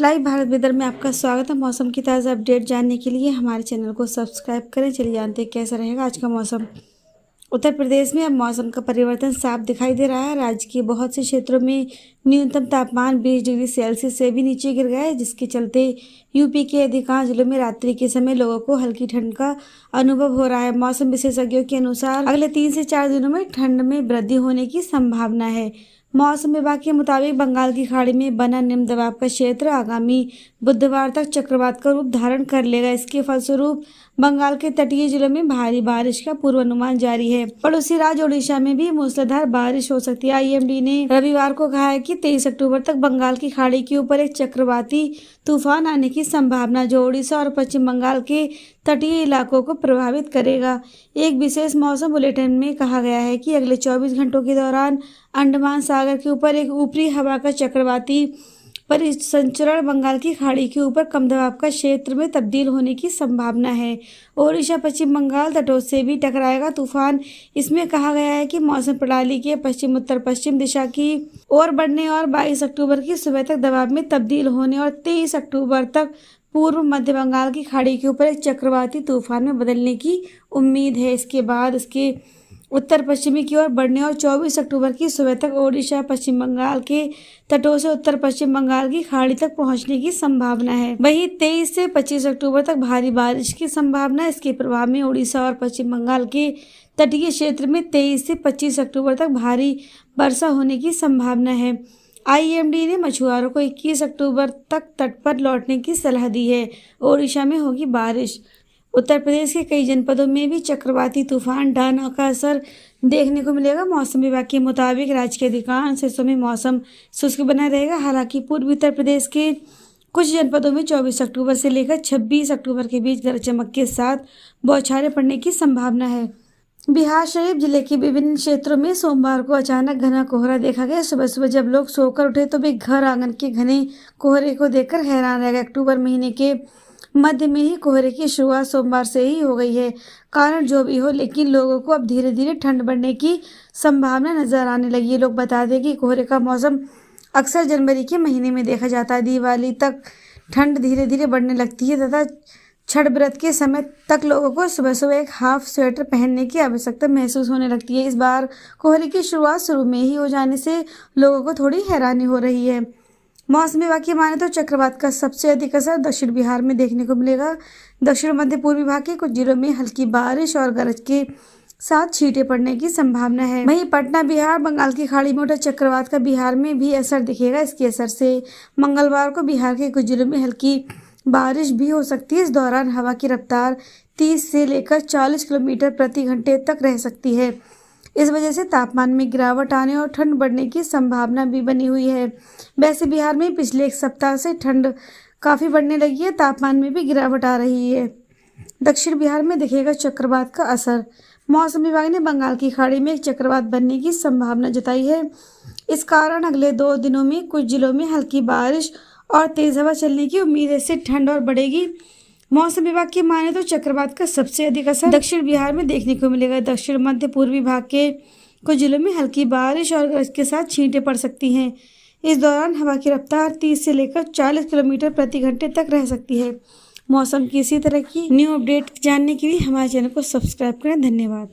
Live Bharat weather में आपका स्वागत है। मौसम की ताज़ा अपडेट जानने के लिए हमारे चैनल को सब्सक्राइब करें। चलिए जानते हैं कैसा रहेगा आज का मौसम। उत्तर प्रदेश में अब मौसम का परिवर्तन साफ दिखाई दे रहा है। राज्य के बहुत से क्षेत्रों में न्यूनतम तापमान 20 डिग्री सेल्सियस से भी नीचे गिर गया है, जिसके चलते यूपी के अधिकांश जिलों में रात्रि के समय लोगों को हल्की ठंड का अनुभव हो रहा है। मौसम विशेषज्ञों के अनुसार अगले 3 से 4 दिनों में ठंड में वृद्धि होने की संभावना है। मौसम विभाग के मुताबिक बंगाल की खाड़ी में बना निम्न दबाव का क्षेत्र आगामी बुधवार तक चक्रवात का रूप धारण कर लेगा। इसके फलस्वरूप बंगाल के तटीय जिलों में भारी बारिश का पूर्वानुमान जारी है। पड़ोसी राज्य ओडिशा में भी मूसलाधार बारिश हो सकती है। आईएमडी ने रविवार को कहा है कि 23 अक्टूबर तक बंगाल की खाड़ी के ऊपर एक चक्रवाती तूफान आने की संभावना, जो ओडिशा और पश्चिम बंगाल के तटीय इलाकों को प्रभावित करेगा। एक विशेष मौसम बुलेटिन में कहा गया है कि अगले 24 घंटों के दौरान अंडमान सागर के ऊपर एक ऊपरी हवा का चक्रवाती परिसंचरण बंगाल की खाड़ी के ऊपर कम दबाव का क्षेत्र में तब्दील होने की संभावना है। ओडिशा पश्चिम बंगाल तटों से भी टकराएगा तूफान। इसमें कहा गया है कि मौसम प्रणाली के पश्चिम उत्तर पश्चिम दिशा की ओर बढ़ने और 22 अक्टूबर की सुबह तक दबाव में तब्दील होने और 23 अक्टूबर तक पूर्व मध्य बंगाल की खाड़ी के ऊपर एक चक्रवाती तूफान में बदलने की उम्मीद है। इसके बाद इसके उत्तर पश्चिमी की ओर बढ़ने और 24 अक्टूबर की सुबह तक ओडिशा पश्चिम बंगाल के तटों से उत्तर पश्चिम बंगाल की खाड़ी तक पहुंचने की संभावना है। वहीं 23 से 25 अक्टूबर तक भारी बारिश की संभावना। इसके प्रभाव में ओडिशा और पश्चिम बंगाल के तटीय क्षेत्र में 23 से 25 अक्टूबर तक भारी वर्षा होने की संभावना है। आईएमडी ने मछुआरों को 21 अक्टूबर तक तट पर लौटने की सलाह दी है। ओडिशा में होगी बारिश। उत्तर प्रदेश के कई जनपदों में भी चक्रवाती तूफान डाना का असर देखने को मिलेगा। मौसम विभाग के मुताबिक राज्य के अधिकांश हिस्सों में मौसम शुष्क बना रहेगा। हालांकि पूर्वी उत्तर प्रदेश के कुछ जनपदों में 24 अक्टूबर से लेकर 26 अक्टूबर के बीच गरज चमक के साथ बौछारें पड़ने की संभावना है। बिहार शरीफ जिले के विभिन्न क्षेत्रों में सोमवार को अचानक घना कोहरा देखा गया। सुबह सुबह जब लोग सोकर उठे तो वे घर आंगन के घने कोहरे को देखकर हैरान रह गए। अक्टूबर महीने के मध्य में ही कोहरे की शुरुआत सोमवार से ही हो गई है। कारण जो भी हो, लेकिन लोगों को अब धीरे धीरे ठंड बढ़ने की संभावना नजर आने लगी है। लोग बता दें कि कोहरे का मौसम अक्सर जनवरी के महीने में देखा जाता है। दिवाली तक ठंड धीरे धीरे बढ़ने लगती है तथा छठ व्रत के समय तक लोगों को सुबह सुबह एक हाफ स्वेटर पहनने की आवश्यकता महसूस होने लगती है। इस बार कोहरे की शुरुआत शुरू में ही हो जाने से लोगों को थोड़ी हैरानी हो रही है। मौसम विभाग की माने तो चक्रवात का सबसे अधिक असर दक्षिण बिहार में देखने को मिलेगा। दक्षिण मध्य पूर्वी भाग के कुछ जिलों में हल्की बारिश और गरज के साथ छींटे पड़ने की संभावना है। वहीं पटना, बिहार, बंगाल की खाड़ी में उठा चक्रवात का बिहार में भी असर दिखेगा। इसके असर से मंगलवार को बिहार के कुछ जिलों में हल्की बारिश भी हो सकती है। इस दौरान हवा की रफ्तार 30 से लेकर 40 किलोमीटर प्रति घंटे तक रह सकती है। इस वजह से तापमान में गिरावट आने और ठंड बढ़ने की संभावना भी बनी हुई है। वैसे बिहार में पिछले एक सप्ताह से ठंड काफ़ी बढ़ने लगी है। तापमान में भी गिरावट आ रही है। दक्षिण बिहार में दिखेगा चक्रवात का असर। मौसम विभाग ने बंगाल की खाड़ी में एक चक्रवात बनने की संभावना जताई है। इस कारण अगले 2 दिनों में कुछ जिलों में हल्की बारिश और तेज हवा चलने की उम्मीद है। इससे ठंड और बढ़ेगी। मौसम विभाग की माने तो चक्रवात का सबसे अधिक असर दक्षिण बिहार में देखने को मिलेगा। दक्षिण मध्य पूर्वी भाग के कुछ जिलों में हल्की बारिश और गरज के साथ छींटें पड़ सकती हैं। इस दौरान हवा की रफ्तार 30 से लेकर 40 किलोमीटर प्रति घंटे तक रह सकती है। मौसम की इसी तरह की न्यू अपडेट जानने के लिए हमारे चैनल को सब्सक्राइब करें। धन्यवाद।